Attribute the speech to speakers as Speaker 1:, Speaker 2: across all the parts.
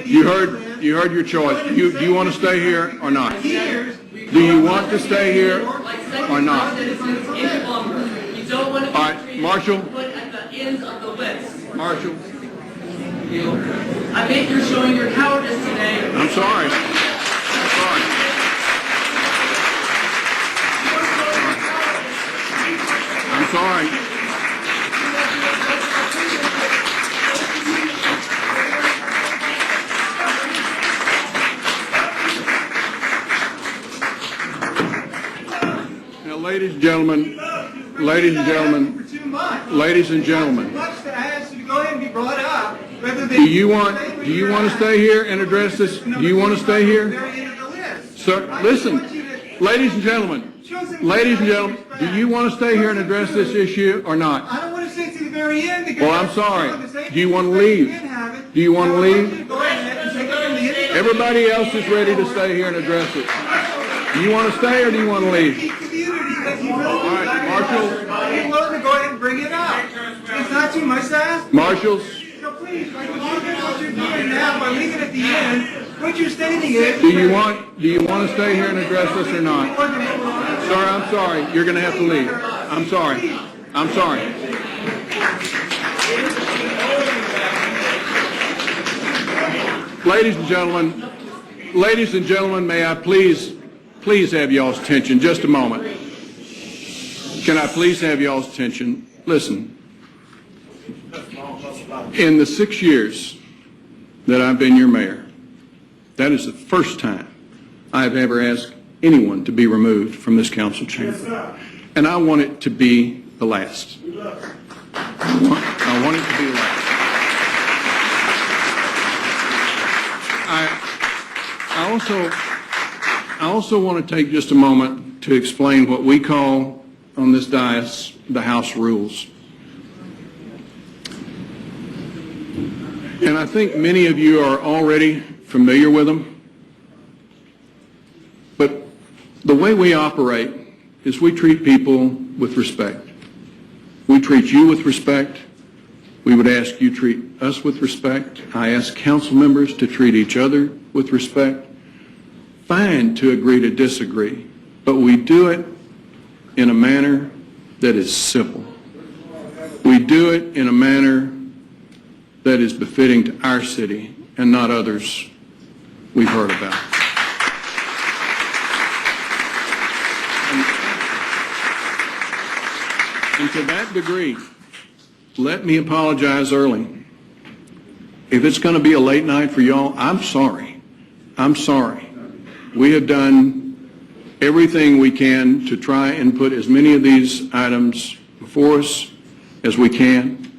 Speaker 1: You heard your choice. Do you want to stay here or not? Do you want to stay here or not?
Speaker 2: You don't want to be
Speaker 1: All right, Marshall.
Speaker 2: put at the ends of the list.
Speaker 1: Marshall.
Speaker 2: I think you're showing your cowardice today.
Speaker 1: I'm sorry. I'm sorry. I'm sorry. Now, ladies and gentlemen, ladies and gentlemen, ladies and gentlemen, do you want to stay here and address this? Do you want to stay here? Sir, listen, ladies and gentlemen, do you want to stay here and address this issue or not?
Speaker 3: I don't want to stay to the very end because...
Speaker 1: Well, I'm sorry. Do you want to leave? Do you want to leave? Everybody else is ready to stay here and address it. Do you want to stay or do you want to leave? All right, Marshall.
Speaker 3: I'm willing to go ahead and bring it up. It's not too much to ask.
Speaker 1: Marshals.
Speaker 3: So please, by leaving what you're doing now, by leaving at the end, what you're stating is...
Speaker 1: Do you want to stay here and address this or not? Sir, I'm sorry. You're going to have to leave. I'm sorry. I'm sorry. Ladies and gentlemen, may I please have y'all's attention just a moment. Can I please have y'all's attention? Listen, in the 6 years that I've been your mayor, that is the first time I've ever asked anyone to be removed from this council chamber. And I want it to be the last. I want it to be the last. I also want to take just a moment to explain what we call on this dais the House rules. And I think many of you are already familiar with them. But the way we operate is we treat people with respect. We treat you with respect. We would ask you treat us with respect. I ask council members to treat each other with respect. Fine to agree to disagree, but we do it in a manner that is simple. We do it in a manner that is befitting to our city and not others we've heard about. And to that degree, let me apologize early. If it's going to be a late night for y'all, I'm sorry. I'm sorry. We have done everything we can to try and put as many of these items before us as we can.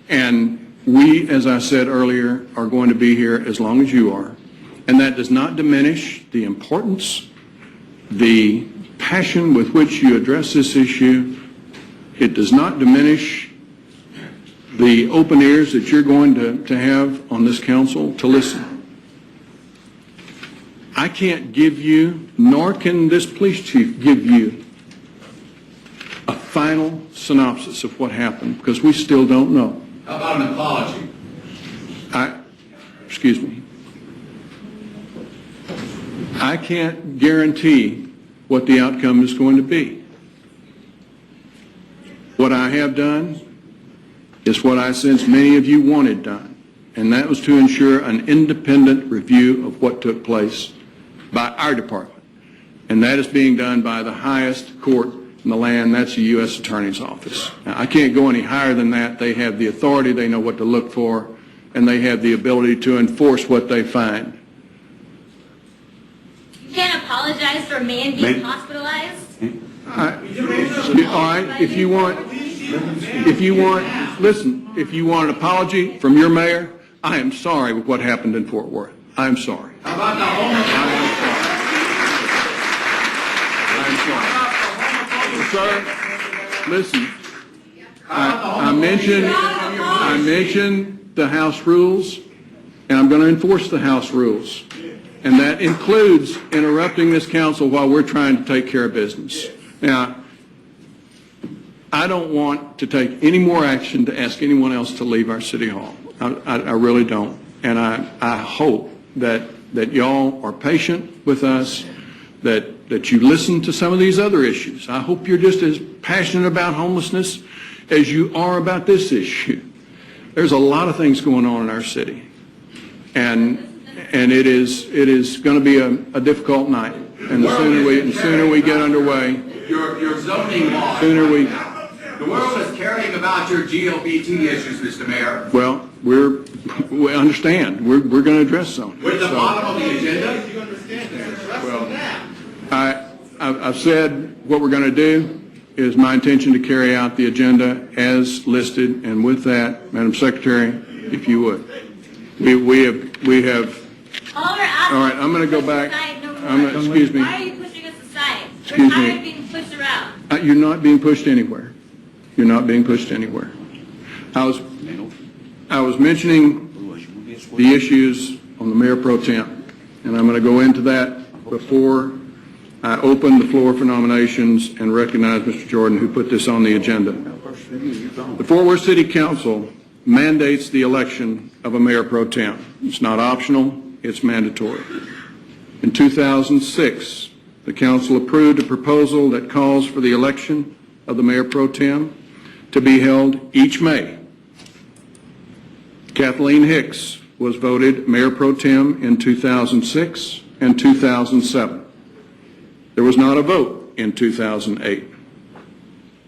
Speaker 1: And we, as I said earlier, are going to be here as long as you are. And that does not diminish the importance, the passion with which you address this issue. It does not diminish the open ears that you're going to have on this council to listen. I can't give you, nor can this police chief give you, a final synopsis of what happened, because we still don't know.
Speaker 4: How about an apology?
Speaker 1: Excuse me. I can't guarantee what the outcome is going to be. What I have done is what I sense many of you wanted done, and that was to ensure an independent review of what took place by our department. And that is being done by the highest court in the land, that's the U.S. Attorney's Office. Now, I can't go any higher than that. They have the authority, they know what to look for, and they have the ability to enforce what they find.
Speaker 5: You can't apologize for a man being hospitalized?
Speaker 1: All right, if you want, listen, if you want an apology from your mayor, I am sorry with what happened in Fort Worth. I am sorry.
Speaker 4: How about the homophobic?
Speaker 1: Sir, listen, I mentioned the House rules, and I'm going to enforce the House rules. And that includes interrupting this council while we're trying to take care of business. Now, I don't want to take any more action to ask anyone else to leave our city hall. I really don't. And I hope that y'all are patient with us, that you listen to some of these other issues. I hope you're just as passionate about homelessness as you are about this issue. There's a lot of things going on in our city, and it is going to be a difficult night. And the sooner we get underway,
Speaker 4: Your zoning law.
Speaker 1: sooner we.
Speaker 4: The world is caring about your GLBT issues, Mr. Mayor.
Speaker 1: Well, we understand. We're going to address some.
Speaker 4: We're at the bottom of the agenda.
Speaker 1: I've said what we're going to do is my intention to carry out the agenda as listed, and with that, Madam Secretary, if you would, we have.
Speaker 5: All we're asking.
Speaker 1: All right, I'm going to go
Speaker 5: is
Speaker 1: back.
Speaker 5: push us aside, no more.
Speaker 1: Excuse me.
Speaker 5: Why are you pushing us aside?
Speaker 1: Excuse
Speaker 5: We're tired
Speaker 1: me.
Speaker 5: of being pushed around.
Speaker 1: You're not being pushed anywhere. You're not being pushed anywhere. I was mentioning the issues on the Mayor Pro Tem, and I'm going to go into that before I open the floor for nominations and recognize Mr. Jordan, who put this on the agenda. The Fort Worth City Council mandates the election of a Mayor Pro Tem. It's not optional, it's mandatory. In 2006, the council approved a proposal that calls for the election of the Mayor Pro Tem to be held each May. Kathleen Hicks was voted Mayor Pro Tem in 2006 and 2007. There was not a vote in 2008.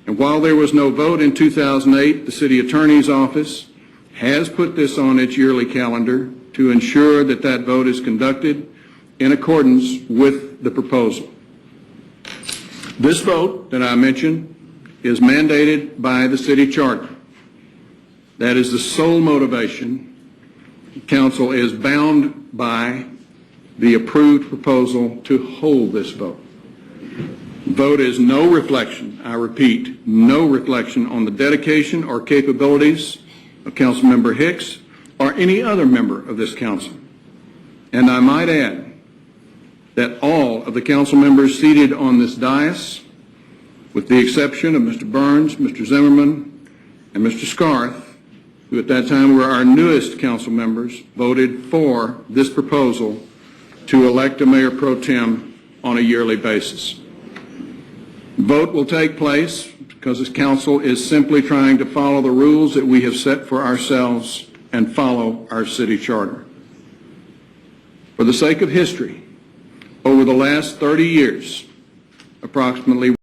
Speaker 1: And while there was no vote in 2008, the City Attorney's Office has put this on its yearly calendar to ensure that that vote is conducted in accordance with the proposal. This vote that I mentioned is mandated by the city charter. That is the sole motivation. Council is bound by the approved proposal to hold this vote. Vote is no reflection, I repeat, no reflection on the dedication or capabilities of Councilmember Hicks or any other member of this council. And I might add that all of the council members seated on this dais, with the exception of Mr. Burns, Mr. Zimmerman, and Mr. Scarth, who at that time were our newest council members, voted for this proposal to elect a Mayor Pro Tem on a yearly basis. The vote will take place because this council is simply trying to follow the rules that we have set for ourselves and follow our city charter. For the sake of history, over the last 30 years, approximately